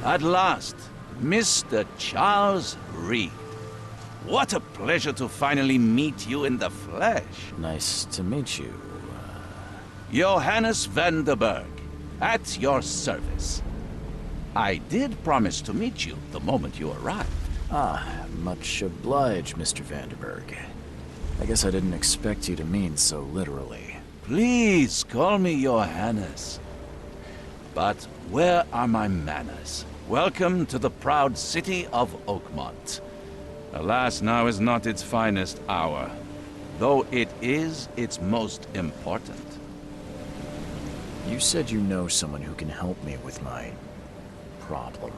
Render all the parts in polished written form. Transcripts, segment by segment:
At last, Mr. Charles Reed. What a pleasure to finally meet you in the flesh. Nice to meet you. Johannes Vanderberg, at your service. I did promise to meet you the moment you arrived. Ah, much obliged, Mr. Vanderberg. I guess I didn't expect you to mean so literally. Please call me Johannes. But where are my manners? Welcome to the proud city of Oakmont. Alas, now is not its finest hour, though it is its most important. You said you know someone who can help me with my problem.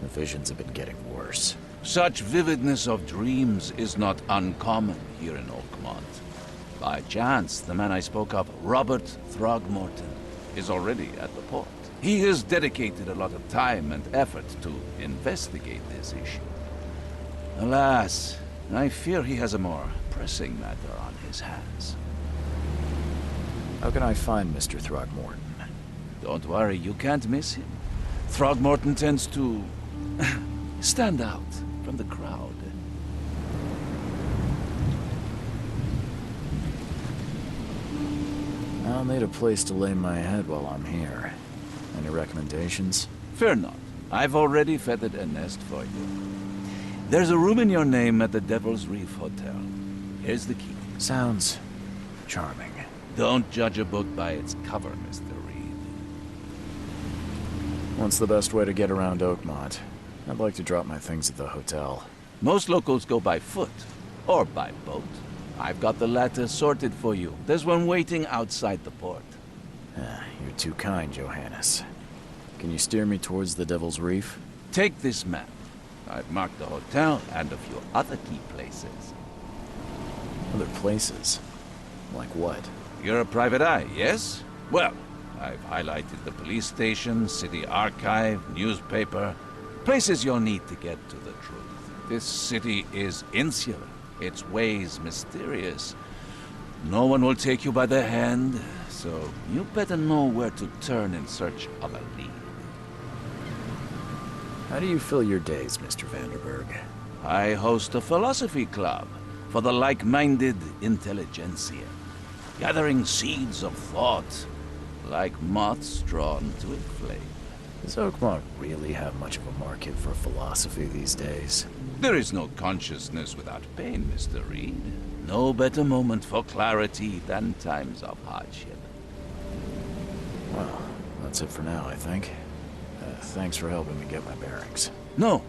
The visions have been getting worse. Such vividness of dreams is not uncommon here in Oakmont. By chance, the man I spoke of, Robert Throgmorton, is already at the port. He has dedicated a lot of time and effort to investigate this issue. Alas, I fear he has a more pressing matter on his hands. How can I find Mr. Throgmorton? Don't worry, you can't miss him. Throgmorton tends to stand out from the crowd. I'll need a place to lay my head while I'm here. Any recommendations? Fear not. I've already feathered a nest for you. There's a room in your name at the Devil's Reef Hotel. Here's the key. Sounds charming. Don't judge a book by its cover, Mr. Reed. What's the best way to get around Oakmont? I'd like to drop my things at the hotel. Most locals go by foot, or by boat. I've got the latter sorted for you. There's one waiting outside the port. You're too kind, Johannes. Can you steer me towards the Devil's Reef? Take this map. I've marked the hotel and a few other key places. Other places? Like what? You're a private eye, yes? Well, I've highlighted the police station, city archive, newspaper, places you'll need to get to the truth. This city is insular, its ways mysterious. No one will take you by the hand, so you better know where to turn in search of a lead. How do you fill your days, Mr. Vanderberg? I host a philosophy club for the like-minded intelligentsia, gathering seeds of thought, like moths drawn to a flame. Does Oakmont really have much of a market for philosophy these days? There is no consciousness without pain, Mr. Reed. No better moment for clarity than times of hardship. Well, that's it for now, I think. Thanks for helping me get my bearings. No.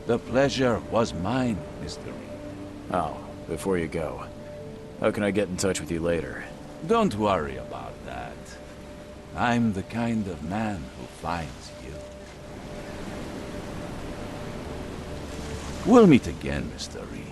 The pleasure was mine, Mr. Reed. Oh, before you go, How can I get in touch with you later? Don't worry about that. I'm the kind of man who finds you. We'll meet again, Mr. Reed.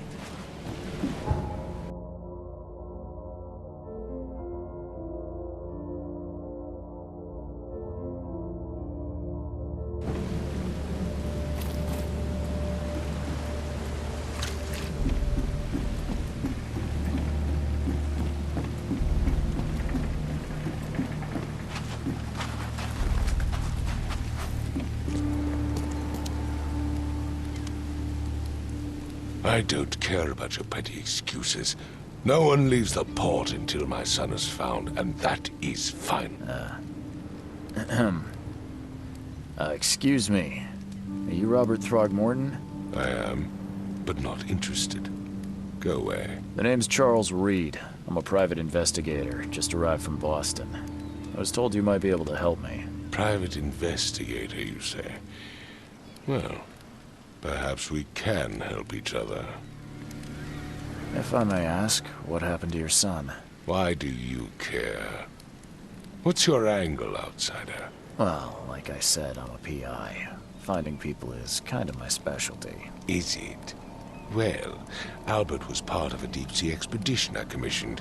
I don't care about your petty excuses. No one leaves the port until my son is found, and that is fine. Excuse me. Are you Robert Throgmorton? I am, but not interested. Go away. The name's Charles Reed. I'm a private investigator, just arrived from Boston. I was told you might be able to help me. Private investigator, you say? Well, perhaps we can help each other. If I may ask, what happened to your son? Why do you care? What's your angle, outsider? Well, like I said, I'm a PI. Finding people is kind of my specialty. Is it? Well, Albert was part of a deep-sea expedition I commissioned.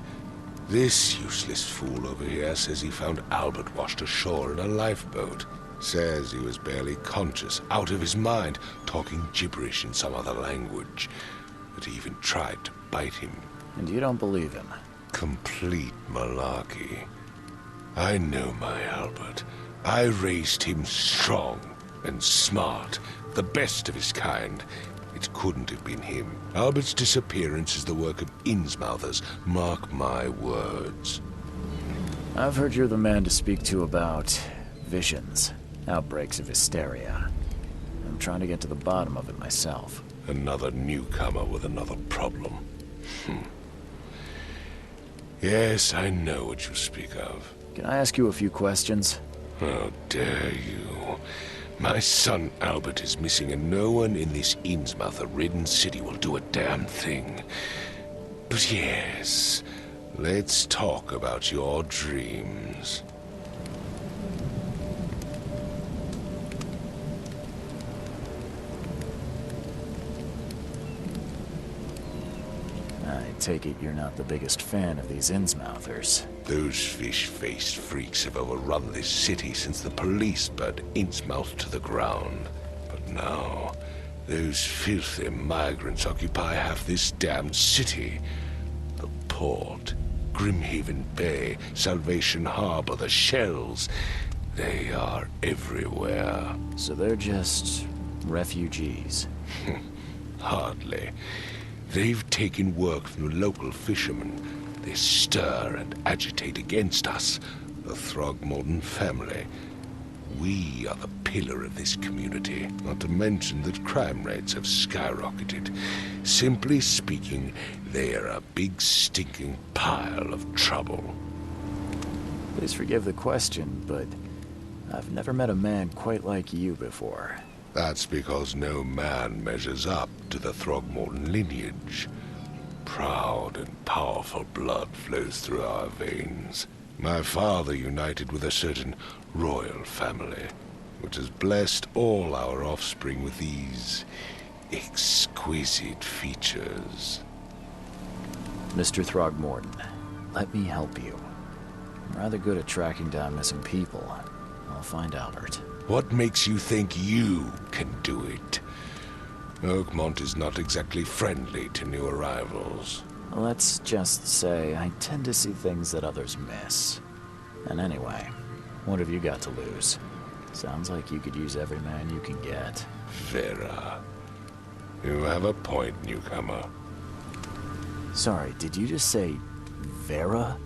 This useless fool over here says he found Albert washed ashore in a lifeboat. Says he was barely conscious, out of his mind, talking gibberish in some other language. That he even tried to bite him. And you don't believe him? Complete malarkey. I know my Albert. I raised him strong and smart, the best of his kind. It couldn't have been him. Albert's disappearance is the work of Innsmouthers, mark my words. I've heard you're the man to speak to about visions, outbreaks of hysteria. I'm trying to get to the bottom of it myself. Another newcomer with another problem. Yes, I know what you speak of. Can I ask you a few questions? How dare you? My son Albert is missing, and no one in this Innsmouther-ridden city will do a damn thing. But yes, let's talk about your dreams. I take it you're not the biggest fan of these Innsmouthers. Those fish-faced freaks have overrun this city since the police burned Innsmouth to the ground. But now, those filthy migrants occupy half this damned city. The port, Grimhaven Bay, Salvation Harbor, the shells, they are everywhere. So they're just refugees. Hardly. They've taken work from the local fishermen. They stir and agitate against us, the Throgmorton family. We are the pillar of this community, not to mention that crime rates have skyrocketed. Simply speaking, they are a big stinking pile of trouble. Please forgive the question, but I've never met a man quite like you before. That's because no man measures up to the Throgmorton lineage. Proud and powerful blood flows through our veins. My father united with a certain royal family, which has blessed all our offspring with these exquisite features. Mr. Throgmorton, let me help you. I'm rather good at tracking down missing people. I'll find Albert. What makes you think you can do it? Oakmont is not exactly friendly to new arrivals. Let's just say I tend to see things that others miss. And anyway, what have you got to lose? Sounds like you could use every man you can get. Vera. You have a point, newcomer. Sorry, did you just say Vera?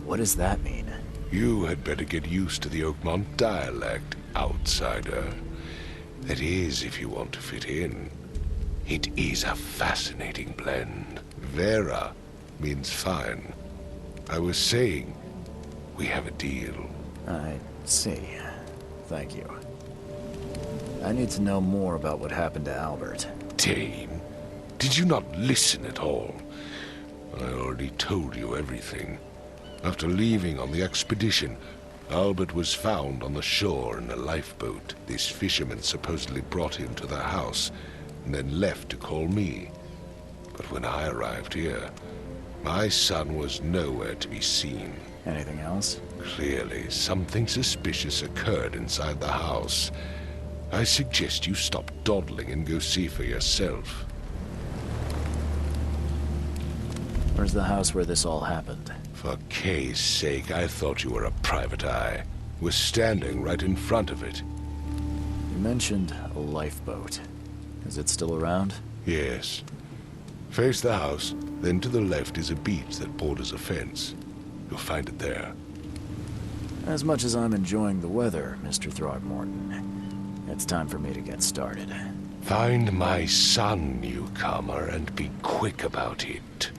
What does that mean? You had better get used to the Oakmont dialect, outsider. That is, if you want to fit in. It is a fascinating blend. Vera means fine. I was saying, we have a deal. I see. Thank you. I need to know more about what happened to Albert. Dane, did you not listen at all? I already told you everything. After leaving on the expedition, Albert was found on the shore in a lifeboat. These fishermen supposedly brought him to their house, and then left to call me. But when I arrived here, my son was nowhere to be seen. Anything else? Clearly, something suspicious occurred inside the house. I suggest you stop dawdling and go see for yourself. Where's the house where this all happened? For Kay's sake, I thought you were a private eye. We're standing right in front of it. You mentioned a lifeboat. Is it still around? Yes. Face the house, then to the left is a beach that borders a fence. You'll find it there. As much as I'm enjoying the weather, Mr. Throgmorton, it's time for me to get started. Find my son, newcomer, and be quick about it.